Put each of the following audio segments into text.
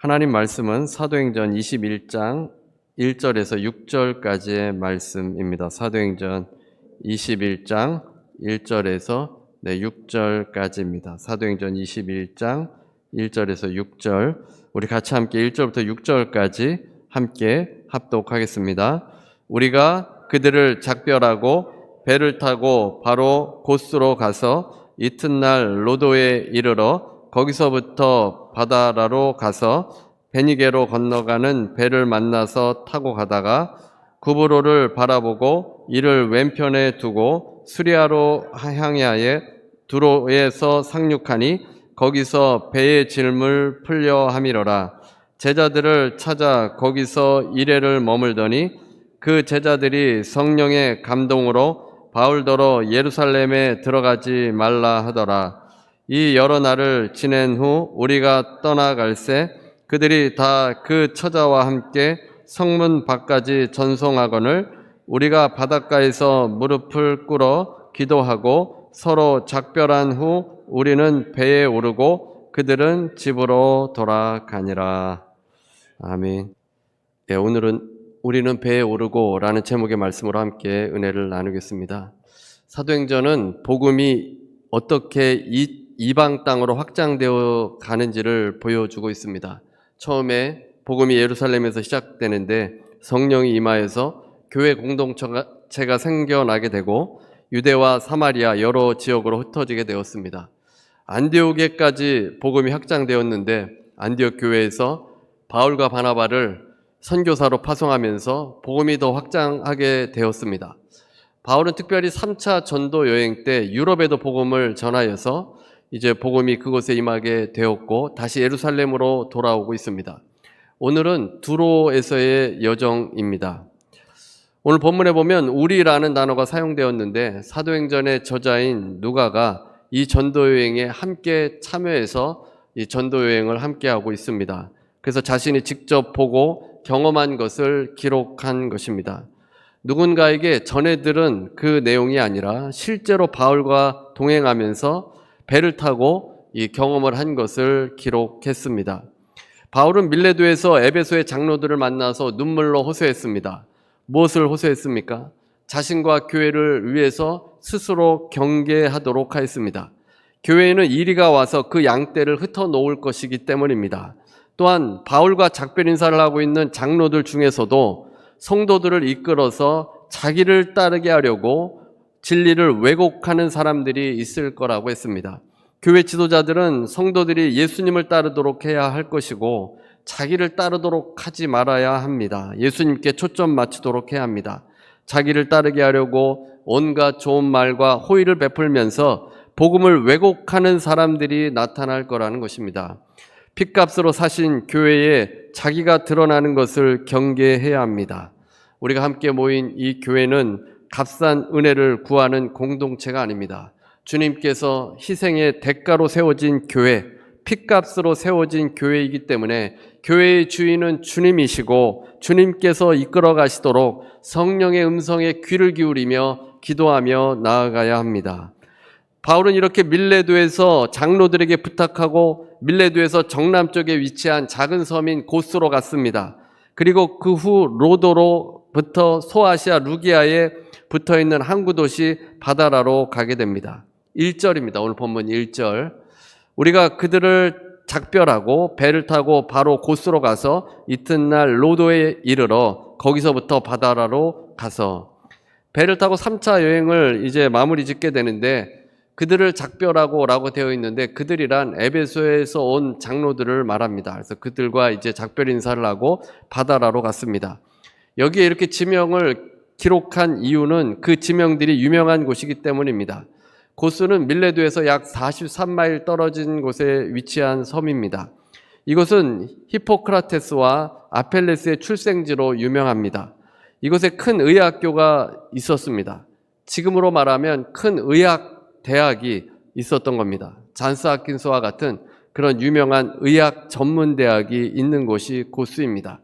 하나님 말씀은 사도행전 21장 1절에서 6절까지의 말씀입니다. 사도행전 21장 1절에서 6절까지입니다. 사도행전 21장 1절에서 6절, 우리 같이 함께 1절부터 6절까지 함께 합독하겠습니다. 우리가 그들을 작별하고 배를 타고 바로 고스로 가서 이튿날 로도에 이르러 거기서부터 바다라로 가서 베니게로 건너가는 배를 만나서 타고 가다가 구브로를 바라보고 이를 왼편에 두고 수리아로 향하여 두로에서 상륙하니 거기서 배의 질물 풀려 함이러라. 제자들을 찾아 거기서 이레를 머물더니 그 제자들이 성령의 감동으로 바울더러 예루살렘에 들어가지 말라 하더라. 이 여러 날을 지낸 후 우리가 떠나갈새 그들이 다 그 처자와 함께 성문 밖까지 전송하거늘 우리가 바닷가에서 무릎을 꿇어 기도하고 서로 작별한 후 우리는 배에 오르고 그들은 집으로 돌아가니라. 아멘. 네, 오늘은 우리는 배에 오르고 라는 제목의 말씀으로 함께 은혜를 나누겠습니다. 사도행전은 복음이 어떻게 이방 땅으로 확장되어 가는지를 보여주고 있습니다. 처음에 복음이 예루살렘에서 시작되는데 성령이 임하여서 교회 공동체가 생겨나게 되고 유대와 사마리아 여러 지역으로 흩어지게 되었습니다. 안디옥에까지 복음이 확장되었는데 안디옥 교회에서 바울과 바나바를 선교사로 파송하면서 복음이 더 확장하게 되었습니다. 바울은 특별히 3차 전도 여행 때 유럽에도 복음을 전하여서 이제 복음이 그곳에 임하게 되었고 다시 예루살렘으로 돌아오고 있습니다. 오늘은 두로에서의 여정입니다. 오늘 본문에 보면 우리라는 단어가 사용되었는데 사도행전의 저자인 누가가 이 전도여행에 함께 참여해서 이 전도여행을 함께하고 있습니다. 그래서 자신이 직접 보고 경험한 것을 기록한 것입니다. 누군가에게 전해 들은 그 내용이 아니라 실제로 바울과 동행하면서 배를 타고 이 경험을 한 것을 기록했습니다. 바울은 밀레도에서 에베소의 장로들을 만나서 눈물로 호소했습니다. 무엇을 호소했습니까? 자신과 교회를 위해서 스스로 경계하도록 하였습니다. 교회에는 이리가 와서 그 양떼를 흩어놓을 것이기 때문입니다. 또한 바울과 작별 인사를 하고 있는 장로들 중에서도 성도들을 이끌어서 자기를 따르게 하려고 진리를 왜곡하는 사람들이 있을 거라고 했습니다. 교회 지도자들은 성도들이 예수님을 따르도록 해야 할 것이고 자기를 따르도록 하지 말아야 합니다. 예수님께 초점 맞추도록 해야 합니다. 자기를 따르게 하려고 온갖 좋은 말과 호의를 베풀면서 복음을 왜곡하는 사람들이 나타날 거라는 것입니다. 핏값으로 사신 교회에 자기가 드러나는 것을 경계해야 합니다. 우리가 함께 모인 이 교회는 값싼 은혜를 구하는 공동체가 아닙니다. 주님께서 희생의 대가로 세워진 교회, 핏값으로 세워진 교회이기 때문에 교회의 주인은 주님이시고 주님께서 이끌어 가시도록 성령의 음성에 귀를 기울이며 기도하며 나아가야 합니다. 바울은 이렇게 밀레도에서 장로들에게 부탁하고 밀레도에서 정남쪽에 위치한 작은 섬인 고스로 갔습니다. 그리고 그 후 로도로부터 소아시아 루기아에 붙어있는 항구 도시 바다라로 가게 됩니다. 1절입니다. 오늘 본문 1절. 우리가 그들을 작별하고 배를 타고 바로 고스로 가서 이튿날 로도에 이르러 거기서부터 바다라로 가서 배를 타고 3차 여행을 이제 마무리 짓게 되는데 그들을 작별하고 라고 되어 있는데 그들이란 에베소에서 온 장로들을 말합니다. 그래서 그들과 이제 작별 인사를 하고 바다라로 갔습니다. 여기에 이렇게 지명을 기록한 이유는 그 지명들이 유명한 곳이기 때문입니다. 고스는 밀레도에서 약 43마일 떨어진 곳에 위치한 섬입니다. 이곳은 히포크라테스와 아펠레스의 출생지로 유명합니다. 이곳에 큰 의학교가 있었습니다. 지금으로 말하면 큰 의학 대학이 있었던 겁니다. 잔스 핫킨스와 같은 그런 유명한 의학 전문 대학이 있는 곳이 고스입니다.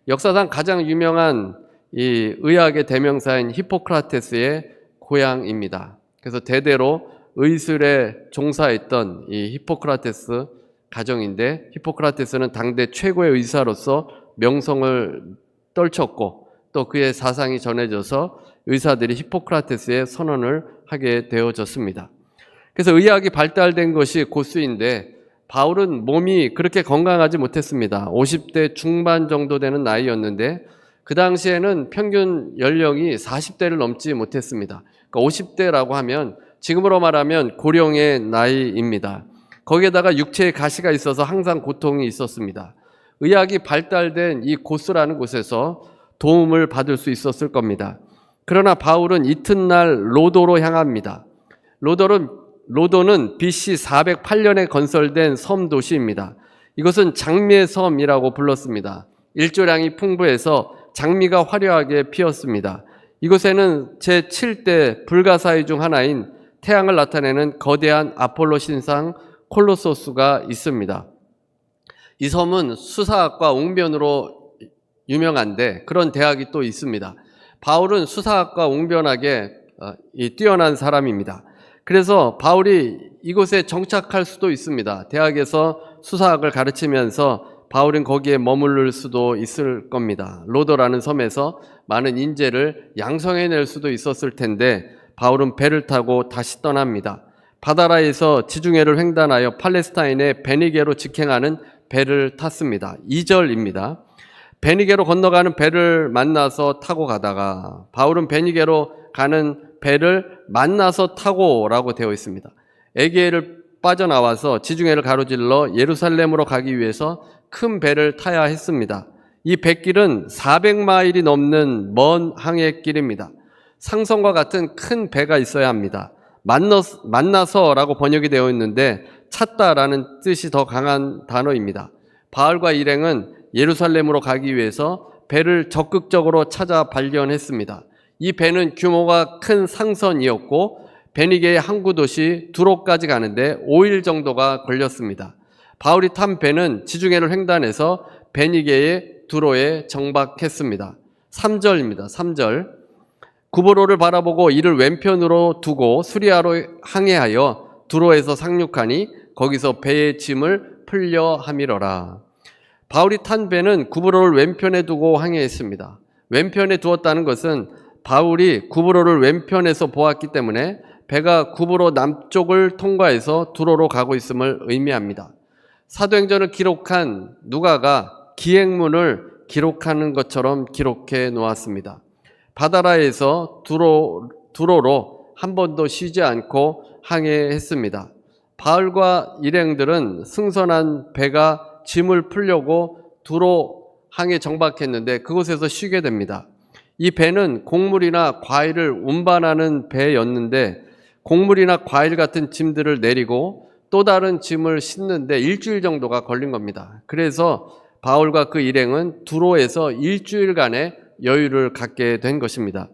역사상 가장 유명한 이 의학의 대명사인 히포크라테스의 고향입니다. 그래서 대대로 의술에 종사했던 이 히포크라테스 가정인데 히포크라테스는 당대 최고의 의사로서 명성을 떨쳤고 또 그의 사상이 전해져서 의사들이 히포크라테스의 선언을 하게 되어졌습니다. 그래서 의학이 발달된 것이 고수인데 바울은 몸이 그렇게 건강하지 못했습니다. 50대 중반 정도 되는 나이였는데 그 당시에는 평균 연령이 40대를 넘지 못했습니다. 그러니까 50대라고 하면 지금으로 말하면 고령의 나이입니다. 거기에다가 육체에 가시가 있어서 항상 고통이 있었습니다. 의학이 발달된 이 고스라는 곳에서 도움을 받을 수 있었을 겁니다. 그러나 바울은 이튿날 로도로 향합니다. 로도는 BC 408년에 건설된 섬 도시입니다. 이것은 장미의 섬이라고 불렀습니다. 일조량이 풍부해서 장미가 화려하게 피었습니다. 이곳에는 제7대 불가사의 중 하나인 태양을 나타내는 거대한 아폴로 신상 콜로소스가 있습니다. 이 섬은 수사학과 웅변으로 유명한데 그런 대학이 또 있습니다. 바울은 수사학과 웅변학에 뛰어난 사람입니다. 그래서 바울이 이곳에 정착할 수도 있습니다. 대학에서 수사학을 가르치면서 바울은 거기에 머무를 수도 있을 겁니다. 로도라는 섬에서 많은 인재를 양성해낼 수도 있었을 텐데 바울은 배를 타고 다시 떠납니다. 바다라에서 지중해를 횡단하여 팔레스타인의 베니게로 직행하는 배를 탔습니다. 2절입니다. 베니게로 건너가는 배를 만나서 타고 가다가 바울은 베니게로 가는 배를 만나서 타고라고 되어 있습니다. 에게를 빠져나와서 지중해를 가로질러 예루살렘으로 가기 위해서 큰 배를 타야 했습니다. 이 뱃길은 400마일이 넘는 먼 항해길입니다. 상선과 같은 큰 배가 있어야 합니다. 만나서라고 번역이 되어 있는데 찾다라는 뜻이 더 강한 단어입니다. 바울과 일행은 예루살렘으로 가기 위해서 배를 적극적으로 찾아 발견했습니다. 이 배는 규모가 큰 상선이었고 베니게의 항구 도시 두로까지 가는데 5일 정도가 걸렸습니다. 바울이 탄 배는 지중해를 횡단해서 베니게의 두로에 정박했습니다. 3절입니다. 3절. 구브로를 바라보고 이를 왼편으로 두고 수리아로 항해하여 두로에서 상륙하니 거기서 배의 짐을 풀려 함이러라. 바울이 탄 배는 구브로를 왼편에 두고 항해했습니다. 왼편에 두었다는 것은 바울이 구브로를 왼편에서 보았기 때문에 배가 구브로 남쪽을 통과해서 두로로 가고 있음을 의미합니다. 사도행전을 기록한 누가가 기행문을 기록하는 것처럼 기록해 놓았습니다. 바다라에서 두로로 한 번도 쉬지 않고 항해했습니다. 바울과 일행들은 승선한 배가 짐을 풀려고 두로 항해 정박했는데 그곳에서 쉬게 됩니다. 이 배는 곡물이나 과일을 운반하는 배였는데 곡물이나 과일 같은 짐들을 내리고 또 다른 짐을 싣는데 일주일 정도가 걸린 겁니다. 그래서 바울과 그 일행은 두로에서 일주일간의 여유를 갖게 된 것입니다.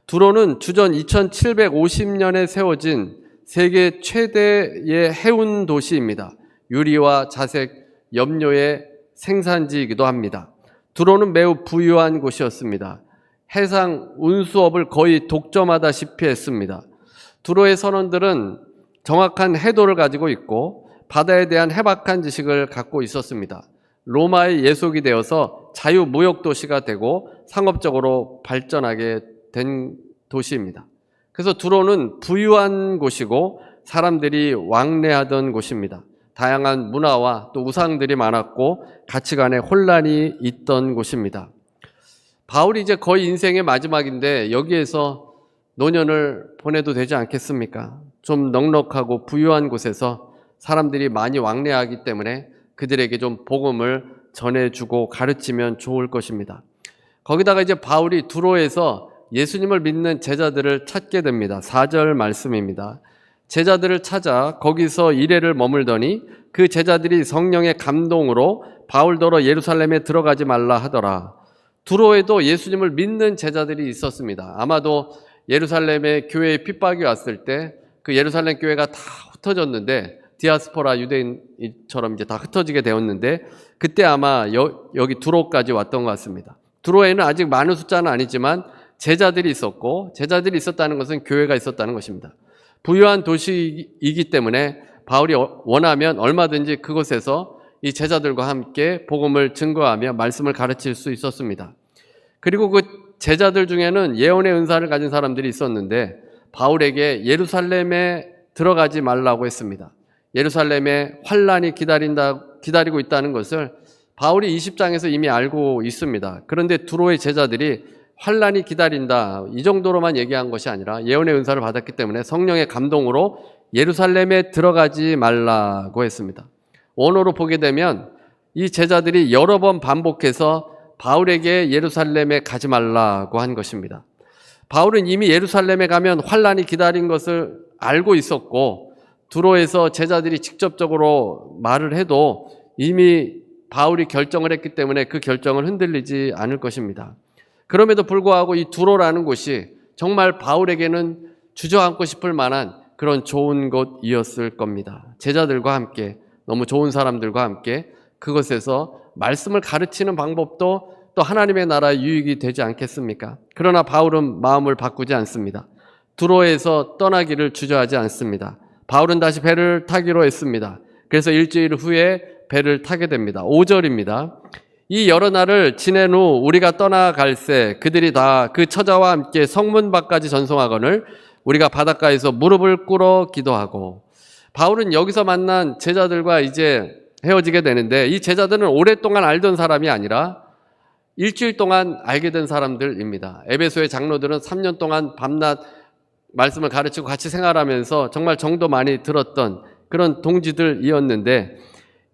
두로는 주전 2750년에 세워진 세계 최대의 해운 도시입니다. 유리와 자색, 염료의 생산지이기도 합니다. 두로는 매우 부유한 곳이었습니다. 해상 운수업을 거의 독점하다시피 했습니다. 두로의 선원들은 정확한 해도를 가지고 있고 바다에 대한 해박한 지식을 갖고 있었습니다. 로마의 예속이 되어서 자유무역 도시가 되고 상업적으로 발전하게 된 도시입니다. 그래서 두로는 부유한 곳이고 사람들이 왕래하던 곳입니다. 다양한 문화와 또 우상들이 많았고 가치관의 혼란이 있던 곳입니다. 바울이 이제 거의 인생의 마지막인데 여기에서 노년을 보내도 되지 않겠습니까? 좀 넉넉하고 부유한 곳에서 사람들이 많이 왕래하기 때문에 그들에게 좀 복음을 전해주고 가르치면 좋을 것입니다. 거기다가 이제 바울이 두로에서 예수님을 믿는 제자들을 찾게 됩니다. 4절 말씀입니다. 제자들을 찾아 거기서 이래를 머물더니 그 제자들이 성령의 감동으로 바울더러 예루살렘에 들어가지 말라 하더라. 두로에도 예수님을 믿는 제자들이 있었습니다. 아마도 예루살렘에 교회에 핍박이 왔을 때 그 예루살렘 교회가 다 흩어졌는데 디아스포라 유대인처럼 이제 다 흩어지게 되었는데 그때 아마 여기 두로까지 왔던 것 같습니다. 두로에는 아직 많은 숫자는 아니지만 제자들이 있었고 제자들이 있었다는 것은 교회가 있었다는 것입니다. 부유한 도시이기 때문에 바울이 원하면 얼마든지 그곳에서 이 제자들과 함께 복음을 증거하며 말씀을 가르칠 수 있었습니다. 그리고 그 제자들 중에는 예언의 은사를 가진 사람들이 있었는데 바울에게 예루살렘에 들어가지 말라고 했습니다. 예루살렘에 환란이 기다리고 있다는 것을 바울이 20장에서 이미 알고 있습니다. 그런데 두로의 제자들이 환란이 기다린다 이 정도로만 얘기한 것이 아니라 예언의 은사를 받았기 때문에 성령의 감동으로 예루살렘에 들어가지 말라고 했습니다. 원어로 보게 되면 이 제자들이 여러 번 반복해서 바울에게 예루살렘에 가지 말라고 한 것입니다. 바울은 이미 예루살렘에 가면 환란이 기다린 것을 알고 있었고 두로에서 제자들이 직접적으로 말을 해도 이미 바울이 결정을 했기 때문에 그 결정을 흔들리지 않을 것입니다. 그럼에도 불구하고 이 두로라는 곳이 정말 바울에게는 주저앉고 싶을 만한 그런 좋은 곳이었을 겁니다. 제자들과 함께 너무 좋은 사람들과 함께 그것에서 말씀을 가르치는 방법도 또 하나님의 나라의 유익이 되지 않겠습니까? 그러나 바울은 마음을 바꾸지 않습니다. 두로에서 떠나기를 주저하지 않습니다. 바울은 다시 배를 타기로 했습니다. 그래서 일주일 후에 배를 타게 됩니다. 5절입니다. 이 여러 날을 지낸 후 우리가 떠나갈새 그들이 다 그 처자와 함께 성문 밖까지 전송하거늘 우리가 바닷가에서 무릎을 꿇어 기도하고. 바울은 여기서 만난 제자들과 이제 헤어지게 되는데 이 제자들은 오랫동안 알던 사람이 아니라 일주일 동안 알게 된 사람들입니다. 에베소의 장로들은 3년 동안 밤낮 말씀을 가르치고 같이 생활하면서 정말 정도 많이 들었던 그런 동지들이었는데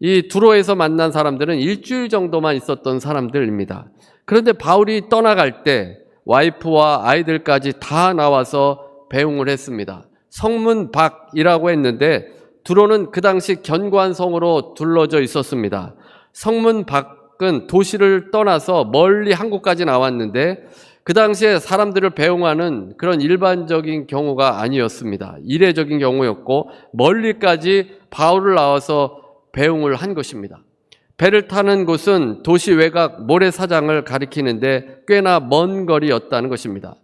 이 두로에서 만난 사람들은 일주일 정도만 있었던 사람들입니다. 그런데 바울이 떠나갈 때 와이프와 아이들까지 다 나와서 배웅을 했습니다. 성문 밖이라고 했는데 두로는 그 당시 견고한 성으로 둘러져 있었습니다. 성문 밖은 도시를 떠나서 멀리 한국까지 나왔는데 그 당시에 사람들을 배웅하는 그런 일반적인 경우가 아니었습니다. 이례적인 경우였고 멀리까지 바울을 나와서 배웅을 한 것입니다. 배를 타는 곳은 도시 외곽 모래사장을 가리키는데 꽤나 먼 거리였다는 것입니다.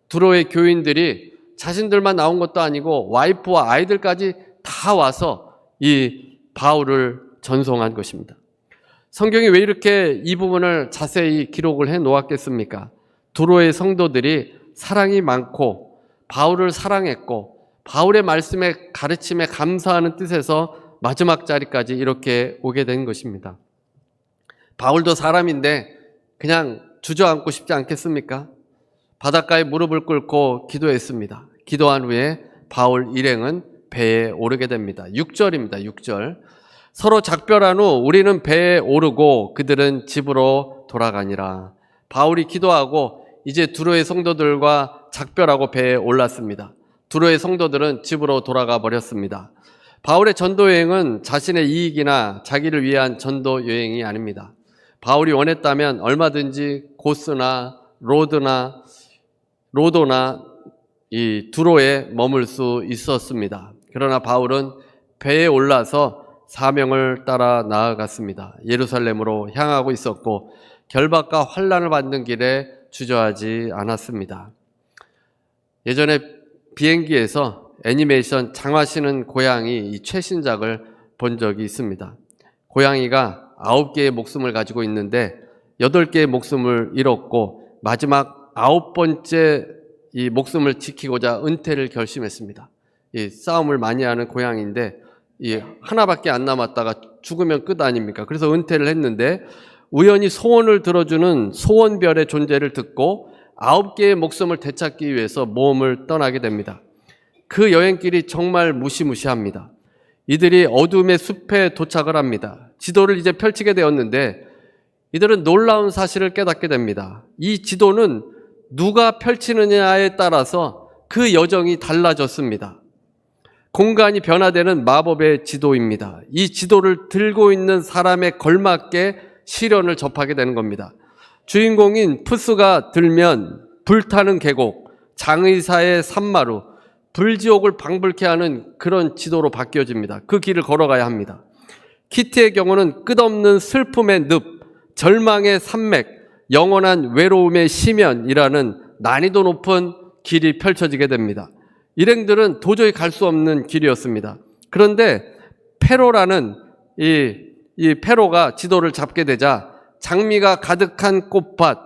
두로의 교인들이 자신들만 나온 것도 아니고 와이프와 아이들까지 다 와서 이 바울을 전송한 것입니다. 성경이 왜 이렇게 이 부분을 자세히 기록을 해 놓았겠습니까? 두로의 성도들이 사랑이 많고 바울을 사랑했고 바울의 말씀에 가르침에 감사하는 뜻에서 마지막 자리까지 이렇게 오게 된 것입니다. 바울도 사람인데 그냥 주저앉고 싶지 않겠습니까? 바닷가에 무릎을 꿇고 기도했습니다. 기도한 후에 바울 일행은 배에 오르게 됩니다. 6절입니다. 6절. 서로 작별한 후 우리는 배에 오르고 그들은 집으로 돌아가니라. 바울이 기도하고 이제 두로의 성도들과 작별하고 배에 올랐습니다. 두로의 성도들은 집으로 돌아가 버렸습니다. 바울의 전도 여행은 자신의 이익이나 자기를 위한 전도 여행이 아닙니다. 바울이 원했다면 얼마든지 고스나 로도나 이 두로에 머물 수 있었습니다. 그러나 바울은 배에 올라서 사명을 따라 나아갔습니다. 예루살렘으로 향하고 있었고 결박과 환난을 받는 길에 주저하지 않았습니다. 예전에 비행기에서 애니메이션 장화시는 고양이 이 최신작을 본 적이 있습니다. 고양이가 9개의 목숨을 가지고 있는데 8개의 목숨을 잃었고 마지막 9번째 이 목숨을 지키고자 은퇴를 결심했습니다. 이 싸움을 많이 하는 고양이인데 이 하나밖에 안 남았다가 죽으면 끝 아닙니까? 그래서 은퇴를 했는데 우연히 소원을 들어주는 소원별의 존재를 듣고 9개의 목숨을 되찾기 위해서 모험을 떠나게 됩니다. 그 여행길이 정말 무시무시합니다. 이들이 어둠의 숲에 도착을 합니다. 지도를 이제 펼치게 되었는데 이들은 놀라운 사실을 깨닫게 됩니다. 이 지도는 누가 펼치느냐에 따라서 그 여정이 달라졌습니다. 공간이 변화되는 마법의 지도입니다. 이 지도를 들고 있는 사람에 걸맞게 시련을 접하게 되는 겁니다. 주인공인 푸스가 들면 불타는 계곡, 장의사의 산마루, 불지옥을 방불케 하는 그런 지도로 바뀌어집니다. 그 길을 걸어가야 합니다. 키티의 경우는 끝없는 슬픔의 늪, 절망의 산맥, 영원한 외로움의 심연이라는 난이도 높은 길이 펼쳐지게 됩니다. 일행들은 도저히 갈 수 없는 길이었습니다. 그런데 페로라는 이 페로가 지도를 잡게 되자 장미가 가득한 꽃밭,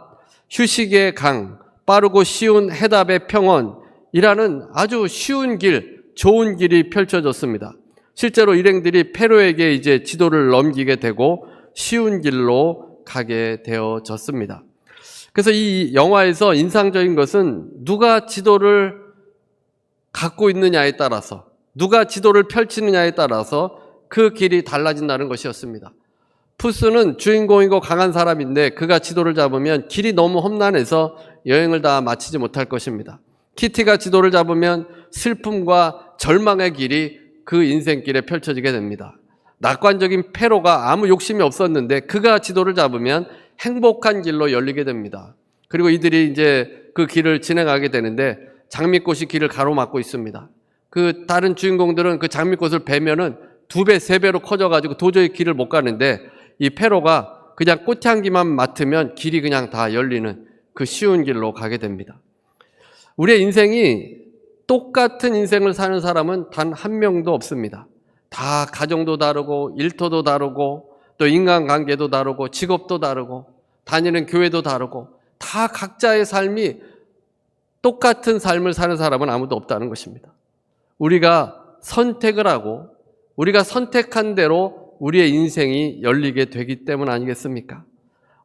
휴식의 강, 빠르고 쉬운 해답의 평원이라는 아주 쉬운 길, 좋은 길이 펼쳐졌습니다. 실제로 일행들이 페로에게 이제 지도를 넘기게 되고 쉬운 길로 가게 되어졌습니다. 그래서 이 영화에서 인상적인 것은 누가 지도를 갖고 있느냐에 따라서, 누가 지도를 펼치느냐에 따라서 그 길이 달라진다는 것이었습니다. 푸스는 주인공이고 강한 사람인데 그가 지도를 잡으면 길이 너무 험난해서 여행을 다 마치지 못할 것입니다. 키티가 지도를 잡으면 슬픔과 절망의 길이 그 인생길에 펼쳐지게 됩니다. 낙관적인 페로가 아무 욕심이 없었는데 그가 지도를 잡으면 행복한 길로 열리게 됩니다. 그리고 이들이 이제 그 길을 진행하게 되는데 장미꽃이 길을 가로막고 있습니다. 그 다른 주인공들은 그 장미꽃을 베면은 2배, 3배로 커져가지고 도저히 길을 못 가는데 이 페로가 그냥 꽃향기만 맡으면 길이 그냥 다 열리는 그 쉬운 길로 가게 됩니다. 우리의 인생이 똑같은 인생을 사는 사람은 단 한 명도 없습니다. 다 가정도 다르고 일터도 다르고 또 인간관계도 다르고 직업도 다르고 다니는 교회도 다르고 다 각자의 삶이 똑같은 삶을 사는 사람은 아무도 없다는 것입니다. 우리가 선택을 하고 우리가 선택한 대로 우리의 인생이 열리게 되기 때문 아니겠습니까?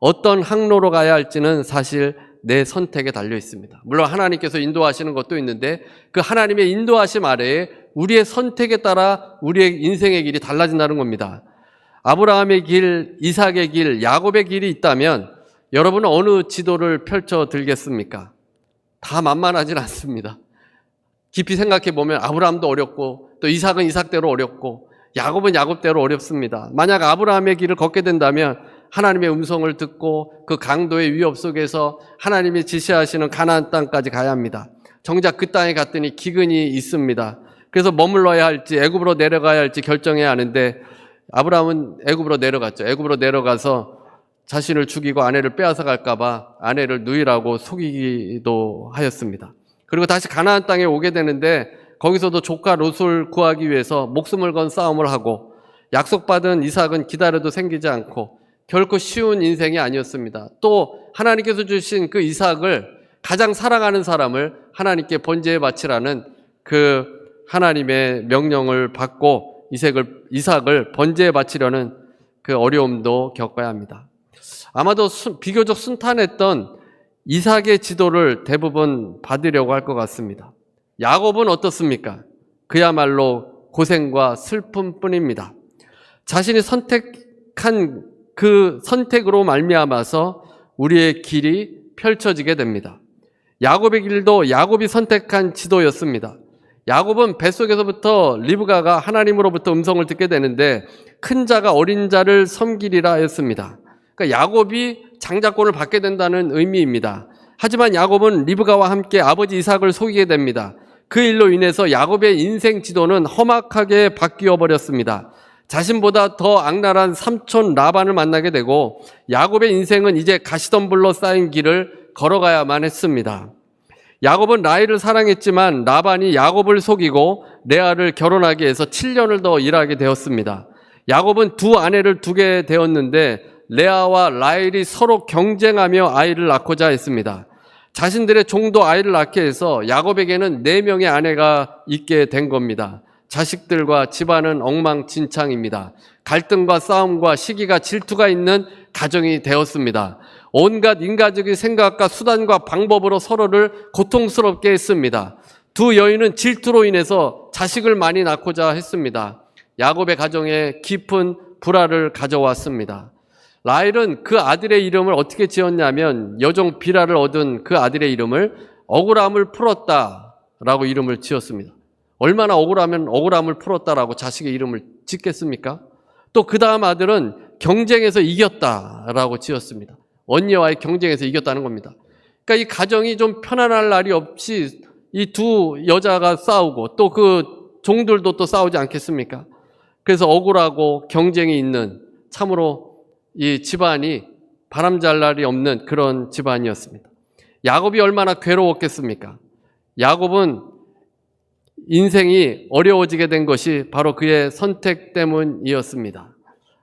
어떤 항로로 가야 할지는 사실 내 선택에 달려 있습니다. 물론 하나님께서 인도하시는 것도 있는데 그 하나님의 인도하심 아래에 우리의 선택에 따라 우리의 인생의 길이 달라진다는 겁니다. 아브라함의 길, 이삭의 길, 야곱의 길이 있다면 여러분은 어느 지도를 펼쳐 들겠습니까? 다 만만하진 않습니다. 깊이 생각해 보면 아브라함도 어렵고 또 이삭은 이삭대로 어렵고 야곱은 야곱대로 어렵습니다. 만약 아브라함의 길을 걷게 된다면 하나님의 음성을 듣고 그 강도의 위협 속에서 하나님이 지시하시는 가나안 땅까지 가야 합니다. 정작 그 땅에 갔더니 기근이 있습니다. 그래서 머물러야 할지 애굽으로 내려가야 할지 결정해야 하는데 아브라함은 애굽으로 내려갔죠. 애굽으로 내려가서 자신을 죽이고 아내를 빼앗아 갈까 봐 아내를 누이라고 속이기도 하였습니다. 그리고 다시 가나안 땅에 오게 되는데 거기서도 조카 롯을 구하기 위해서 목숨을 건 싸움을 하고 약속받은 이삭은 기다려도 생기지 않고 결코 쉬운 인생이 아니었습니다. 또 하나님께서 주신 그 이삭을 가장 사랑하는 사람을 하나님께 번제에 바치라는 그 하나님의 명령을 받고 이삭을 번제에 바치려는 그 어려움도 겪어야 합니다. 아마도 비교적 순탄했던 이삭의 지도를 대부분 받으려고 할 것 같습니다. 야곱은 어떻습니까? 그야말로 고생과 슬픔뿐입니다. 자신이 선택한 그 선택으로 말미암아서 우리의 길이 펼쳐지게 됩니다. 야곱의 길도 야곱이 선택한 지도였습니다. 야곱은 뱃속에서부터 리브가가 하나님으로부터 음성을 듣게 되는데 큰 자가 어린 자를 섬기리라 했습니다. 그러니까 야곱이 장자권을 받게 된다는 의미입니다. 하지만 야곱은 리브가와 함께 아버지 이삭을 속이게 됩니다. 그 일로 인해서 야곱의 인생 지도는 험악하게 바뀌어 버렸습니다. 자신보다 더 악랄한 삼촌 라반을 만나게 되고 야곱의 인생은 이제 가시덤불로 쌓인 길을 걸어가야만 했습니다. 야곱은 라헬을 사랑했지만 라반이 야곱을 속이고 레아를 결혼하게 해서 7년을 더 일하게 되었습니다. 야곱은 두 아내를 두게 되었는데 레아와 라헬이 서로 경쟁하며 아이를 낳고자 했습니다. 자신들의 종도 아이를 낳게 해서 야곱에게는 4명의 아내가 있게 된 겁니다. 자식들과 집안은 엉망진창입니다. 갈등과 싸움과 시기가 질투가 있는 가정이 되었습니다. 온갖 인간적인 생각과 수단과 방법으로 서로를 고통스럽게 했습니다. 두 여인은 질투로 인해서 자식을 많이 낳고자 했습니다. 야곱의 가정에 깊은 불화를 가져왔습니다. 라헬은 그 아들의 이름을 어떻게 지었냐면 여종 비라를 얻은 그 아들의 이름을 억울함을 풀었다라고 이름을 지었습니다. 얼마나 억울하면 억울함을 풀었다라고 자식의 이름을 짓겠습니까? 또 그 다음 아들은 경쟁에서 이겼다라고 지었습니다. 언니와의 경쟁에서 이겼다는 겁니다. 그러니까 이 가정이 좀 편안할 날이 없이 이 두 여자가 싸우고 또 그 종들도 또 싸우지 않겠습니까? 그래서 억울하고 경쟁이 있는 참으로 이 집안이 바람잘 날이 없는 그런 집안이었습니다. 야곱이 얼마나 괴로웠겠습니까? 야곱은 인생이 어려워지게 된 것이 바로 그의 선택 때문이었습니다.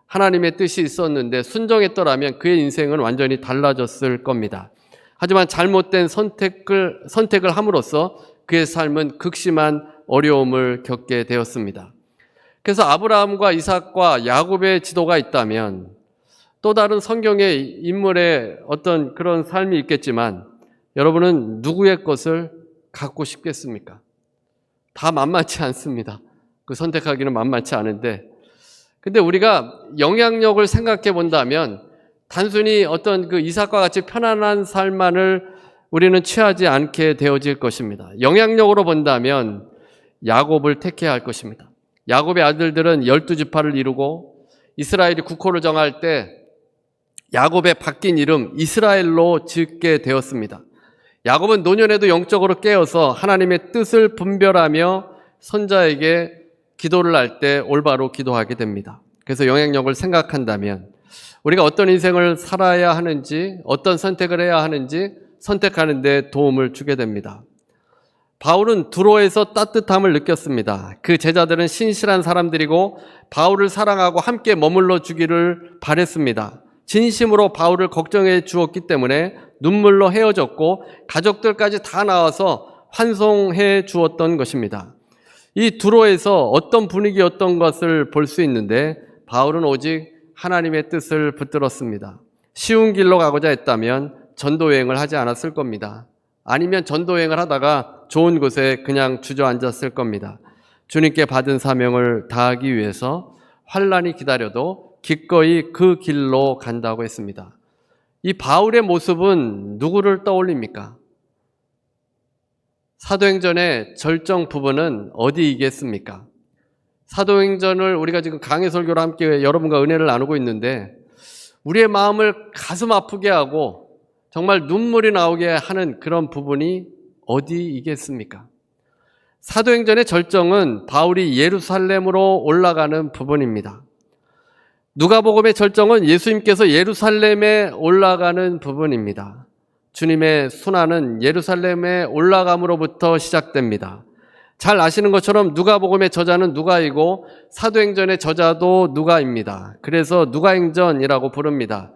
하나님의 뜻이 있었는데 순종했더라면 그의 인생은 완전히 달라졌을 겁니다. 하지만 잘못된 선택을 함으로써 그의 삶은 극심한 어려움을 겪게 되었습니다. 그래서 아브라함과 이삭과 야곱의 지도가 있다면 또 다른 성경의 인물의 어떤 그런 삶이 있겠지만 여러분은 누구의 것을 갖고 싶겠습니까? 다 만만치 않습니다. 그 선택하기는 만만치 않은데, 근데 우리가 영향력을 생각해 본다면 단순히 어떤 그 이삭과 같이 편안한 삶만을 우리는 취하지 않게 되어질 것입니다. 영향력으로 본다면 야곱을 택해야 할 것입니다. 야곱의 아들들은 12지파를 이루고 이스라엘이 국호를 정할 때 야곱의 바뀐 이름 이스라엘로 짓게 되었습니다. 야곱은 노년에도 영적으로 깨어서 하나님의 뜻을 분별하며 선자에게 기도를 할 때 올바로 기도하게 됩니다. 그래서 영향력을 생각한다면 우리가 어떤 인생을 살아야 하는지, 어떤 선택을 해야 하는지 선택하는 데 도움을 주게 됩니다. 바울은 두로에서 따뜻함을 느꼈습니다. 그 제자들은 신실한 사람들이고 바울을 사랑하고 함께 머물러 주기를 바랬습니다. 진심으로 바울을 걱정해 주었기 때문에 눈물로 헤어졌고 가족들까지 다 나와서 환송해 주었던 것입니다. 이 두로에서 어떤 분위기였던 것을 볼 수 있는데 바울은 오직 하나님의 뜻을 붙들었습니다. 쉬운 길로 가고자 했다면 전도여행을 하지 않았을 겁니다. 아니면 전도여행을 하다가 좋은 곳에 그냥 주저앉았을 겁니다. 주님께 받은 사명을 다하기 위해서 환난이 기다려도 기꺼이 그 길로 간다고 했습니다. 이 바울의 모습은 누구를 떠올립니까? 사도행전의 절정 부분은 어디이겠습니까? 사도행전을 우리가 지금 강해 설교로 함께 여러분과 은혜를 나누고 있는데 우리의 마음을 가슴 아프게 하고 정말 눈물이 나오게 하는 그런 부분이 어디이겠습니까? 사도행전의 절정은 바울이 예루살렘으로 올라가는 부분입니다. 누가복음의 절정은 예수님께서 예루살렘에 올라가는 부분입니다. 주님의 순환은 예루살렘에 올라감으로부터 시작됩니다. 잘 아시는 것처럼 누가복음의 저자는 누가이고 사도행전의 저자도 누가입니다. 그래서 누가행전이라고 부릅니다.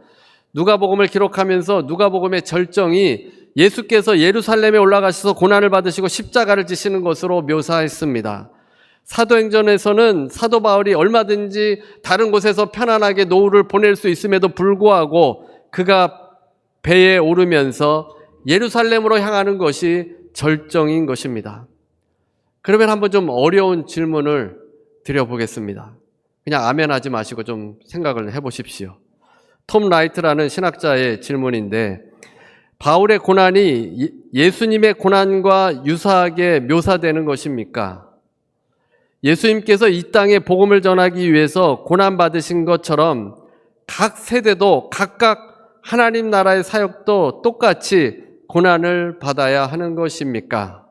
누가복음을 기록하면서 누가복음의 절정이 예수께서 예루살렘에 올라가셔서 고난을 받으시고 십자가를 지시는 것으로 묘사했습니다. 사도행전에서는 사도 바울이 얼마든지 다른 곳에서 편안하게 노후를 보낼 수 있음에도 불구하고 그가 배에 오르면서 예루살렘으로 향하는 것이 절정인 것입니다. 그러면 한번 좀 어려운 질문을 드려보겠습니다. 그냥 아멘 하지 마시고 좀 생각을 해보십시오. 톰 라이트라는 신학자의 질문인데 바울의 고난이 예수님의 고난과 유사하게 묘사되는 것입니까? 예수님께서 이 땅에 복음을 전하기 위해서 고난받으신 것처럼 각 세대도 각각 하나님 나라의 사역도 똑같이 고난을 받아야 하는 것입니까?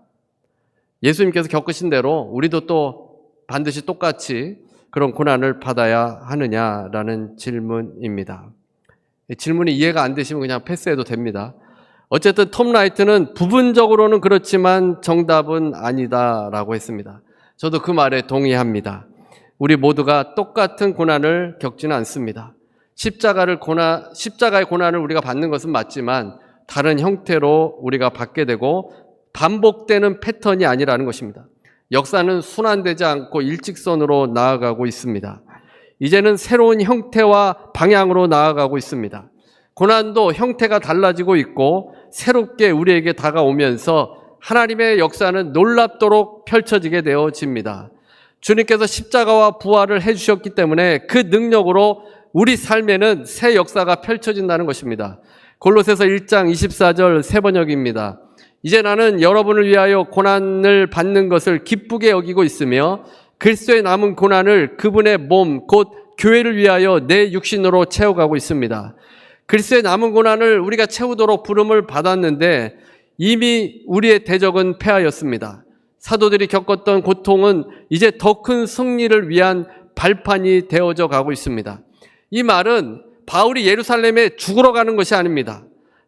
예수님께서 겪으신 대로 우리도 또 반드시 똑같이 그런 고난을 받아야 하느냐라는 질문입니다. 질문이 이해가 안 되시면 그냥 패스해도 됩니다. 어쨌든 톰 라이트는 부분적으로는 그렇지만 정답은 아니다라고 했습니다. 저도 그 말에 동의합니다. 우리 모두가 똑같은 고난을 겪지는 않습니다. 십자가의 고난을 우리가 받는 것은 맞지만 다른 형태로 우리가 받게 되고 반복되는 패턴이 아니라는 것입니다. 역사는 순환되지 않고 일직선으로 나아가고 있습니다. 이제는 새로운 형태와 방향으로 나아가고 있습니다. 고난도 형태가 달라지고 있고 새롭게 우리에게 다가오면서 하나님의 역사는 놀랍도록 펼쳐지게 되어집니다. 주님께서 십자가와 부활을 해주셨기 때문에 그 능력으로 우리 삶에는 새 역사가 펼쳐진다는 것입니다. 골로새서 1장 24절 새 번역입니다. 이제 나는 여러분을 위하여 고난을 받는 것을 기쁘게 여기고 있으며 그리스도의 남은 고난을 그분의 몸 곧 교회를 위하여 내 육신으로 채워가고 있습니다. 그리스도의 남은 고난을 우리가 채우도록 부름을 받았는데 이미 우리의 대적은 패하였습니다. 사도들이 겪었던 고통은 이제 더 큰 승리를 위한 발판이 되어져 가고 있습니다. 이 말은 바울이 예루살렘에 죽으러 가는 것이 아닙니다.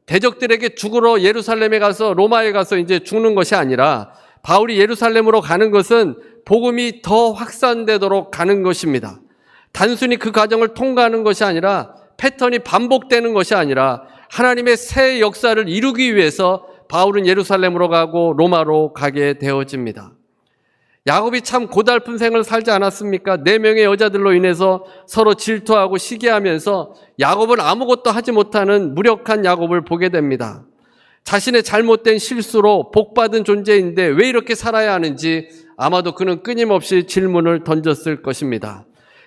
대적들에게 죽으러 예루살렘에 가서 로마에 가서 이제 죽는 것이 아니라 바울이 예루살렘으로 가는 것은 복음이 더 확산되도록 가는 것입니다. 단순히 그 과정을 통과하는 것이 아니라 패턴이 반복되는 것이 아니라 하나님의 새 역사를 이루기 위해서 바울은 예루살렘으로 가고 로마로 가게 되어집니다. 야곱이 참 고달픈 생을 살지 않았습니까? 4명의 여자들로 인해서 서로 질투하고 시기하면서 야곱은 아무것도 하지 못하는 무력한 야곱을 보게 됩니다. 자신의 잘못된 실수로 복받은 존재인데 왜 이렇게 살아야 하는지 아마도 그는 끊임없이 질문을 던졌을 것입니다.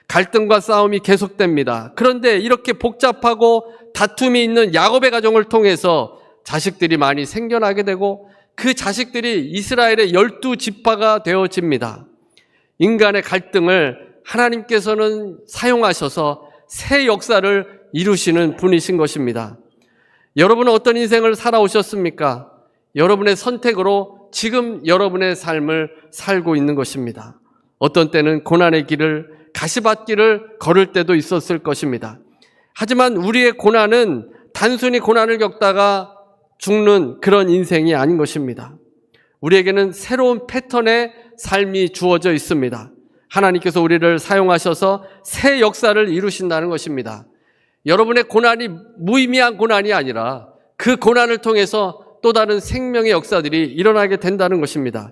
갈등과 싸움이 계속됩니다. 그런데 이렇게 복잡하고 다툼이 있는 야곱의 가정을 통해서 자식들이 많이 생겨나게 되고 그 자식들이 이스라엘의 12지파가 되어집니다. 인간의 갈등을 하나님께서는 사용하셔서 새 역사를 이루시는 분이신 것입니다. 여러분은 어떤 인생을 살아오셨습니까? 여러분의 선택으로 지금 여러분의 삶을 살고 있는 것입니다. 어떤 때는 고난의 길을, 가시밭길을 걸을 때도 있었을 것입니다. 하지만 우리의 고난은 단순히 고난을 겪다가 죽는 그런 인생이 아닌 것입니다. 우리에게는 새로운 패턴의 삶이 주어져 있습니다. 하나님께서 우리를 사용하셔서 새 역사를 이루신다는 것입니다. 여러분의 고난이 무의미한 고난이 아니라 그 고난을 통해서 또 다른 생명의 역사들이 일어나게 된다는 것입니다.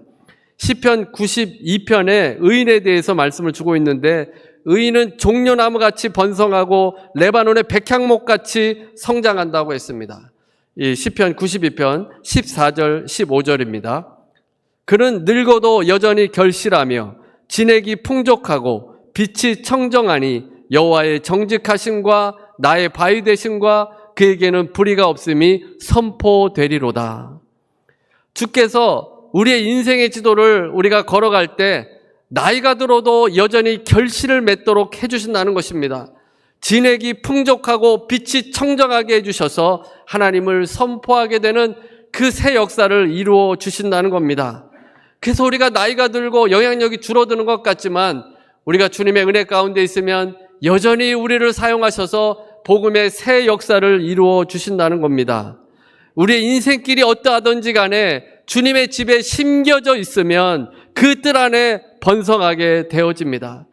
시편 92편에 의인에 대해서 말씀을 주고 있는데 의인은 종려나무같이 번성하고 레바논의 백향목같이 성장한다고 했습니다. 이 시편 92편 14절 15절입니다. 그는 늙어도 여전히 결실하며 진액이 풍족하고 빛이 청정하니 여호와의 정직하심과 나의 바위 되심과 그에게는 불의가 없음이 선포되리로다. 주께서 우리의 인생의 지도를 우리가 걸어갈 때 나이가 들어도 여전히 결실을 맺도록 해주신다는 것입니다. 진액이 풍족하고 빛이 청정하게 해주셔서 하나님을 선포하게 되는 그 새 역사를 이루어 주신다는 겁니다. 그래서 우리가 나이가 들고 영향력이 줄어드는 것 같지만 우리가 주님의 은혜 가운데 있으면 여전히 우리를 사용하셔서 복음의 새 역사를 이루어 주신다는 겁니다. 우리의 인생길이 어떠하든지 간에 주님의 집에 심겨져 있으면 그 뜰 안에 번성하게 되어집니다.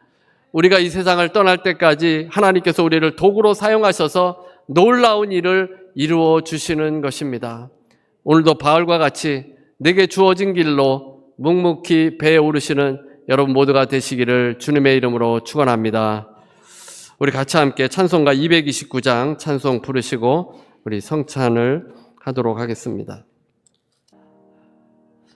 우리가 이 세상을 떠날 때까지 하나님께서 우리를 도구로 사용하셔서 놀라운 일을 이루어 주시는 것입니다. 오늘도 바울과 같이 내게 주어진 길로 묵묵히 배에 오르시는 여러분 모두가 되시기를 주님의 이름으로 축원합니다. 우리 같이 함께 찬송가 229장 찬송 부르시고 우리 성찬을 하도록 하겠습니다.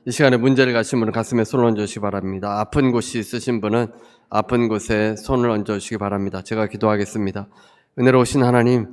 이 시간에 문제를 가신 분은 가슴에 손을 얹어주시기 바랍니다. 아픈 곳이 있으신 분은 아픈 곳에 손을 얹어주시기 바랍니다. 제가 기도하겠습니다. 은혜로우신 하나님,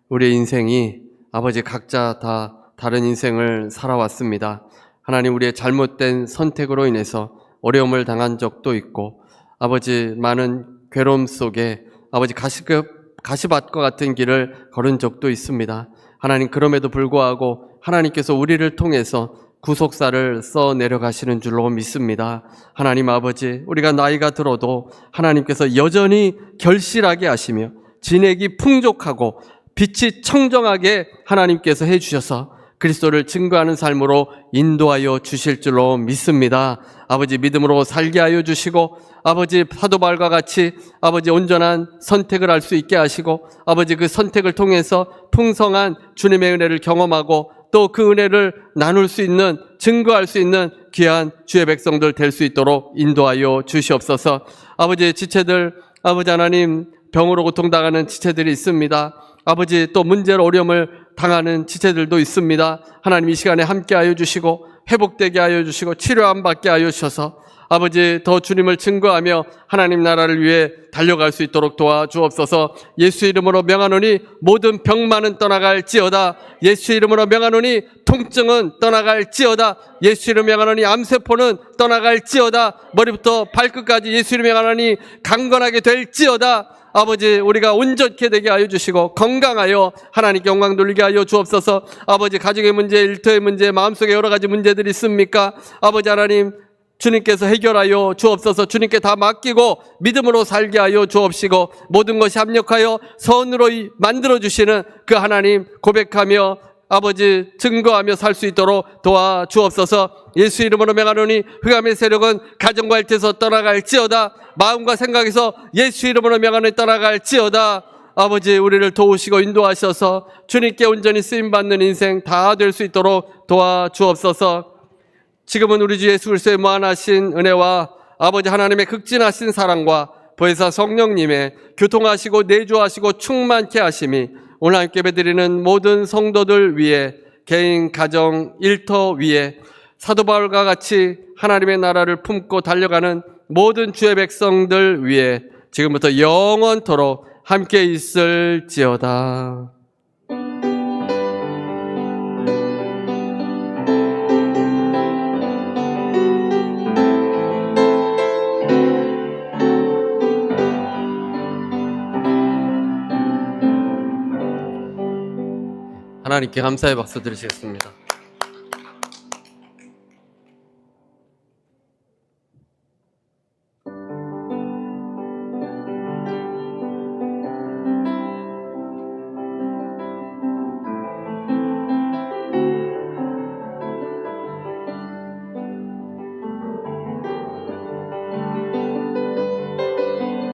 우리의 인생이 아버지 각자 다 다른 인생을 살아왔습니다. 하나님, 우리의 잘못된 선택으로 인해서 어려움을 당한 적도 있고 아버지 많은 괴로움 속에 아버지 가시밭과 같은 길을 걸은 적도 있습니다. 하나님, 그럼에도 불구하고 하나님께서 우리를 통해서 구속사를 써 내려가시는 줄로 믿습니다. 하나님 아버지, 우리가 나이가 들어도 하나님께서 여전히 결실하게 하시며 진액이 풍족하고 빛이 청정하게 하나님께서 해주셔서 그리스도를 증거하는 삶으로 인도하여 주실 줄로 믿습니다. 아버지, 믿음으로 살게 하여 주시고 아버지, 사도 바울과 같이 아버지 온전한 선택을 할 수 있게 하시고 아버지, 그 선택을 통해서 풍성한 주님의 은혜를 경험하고 또 그 은혜를 나눌 수 있는, 증거할 수 있는 귀한 주의 백성들 될 수 있도록 인도하여 주시옵소서. 아버지, 지체들, 아버지 하나님, 병으로 고통당하는 지체들이 있습니다. 아버지, 또 문제로 어려움을 당하는 지체들도 있습니다. 하나님, 이 시간에 함께하여 주시고 회복되게 하여 주시고 치료 안 받게 하여 주셔서 아버지, 더 주님을 증거하며 하나님 나라를 위해 달려갈 수 있도록 도와주옵소서. 예수 이름으로 명하노니 모든 병만은 떠나갈지어다. 예수 이름으로 명하노니 통증은 떠나갈지어다. 예수 이름으로 명하노니 암세포는 떠나갈지어다. 머리부터 발끝까지 예수 이름으로 명하노니 강건하게 될지어다. 아버지, 우리가 온전케 되게 하여 주시고 건강하여 하나님께 영광 돌리게 하여 주옵소서. 아버지, 가정의 문제, 일터의 문제, 마음속에 여러 가지 문제들이 있습니까? 아버지 하나님, 주님께서 해결하여 주옵소서. 주님께 다 맡기고 믿음으로 살게 하여 주옵시고 모든 것이 합력하여 선으로 만들어주시는 그 하나님 고백하며 아버지 증거하며 살 수 있도록 도와주옵소서. 예수 이름으로 명하노니 흑암의 세력은 가정과 일터에서 떠나갈지어다. 마음과 생각에서 예수 이름으로 명하노니 떠나갈지어다. 아버지 우리를 도우시고 인도하셔서 주님께 온전히 쓰임받는 인생 다 될 수 있도록 도와주옵소서. 지금은 우리 주 예수 그리스도의 무한하신 은혜와 아버지 하나님의 극진하신 사랑과 보혜사 성령님의 교통하시고 내주하시고 충만케 하심이 오늘 함께 예배드리는 모든 성도들 위해 개인 가정 일터 위에 사도 바울과 같이 하나님의 나라를 품고 달려가는 모든 주의 백성들 위해 지금부터 영원토록 함께 있을지어다. 하나님께 감사의 박수 드리시겠습니다.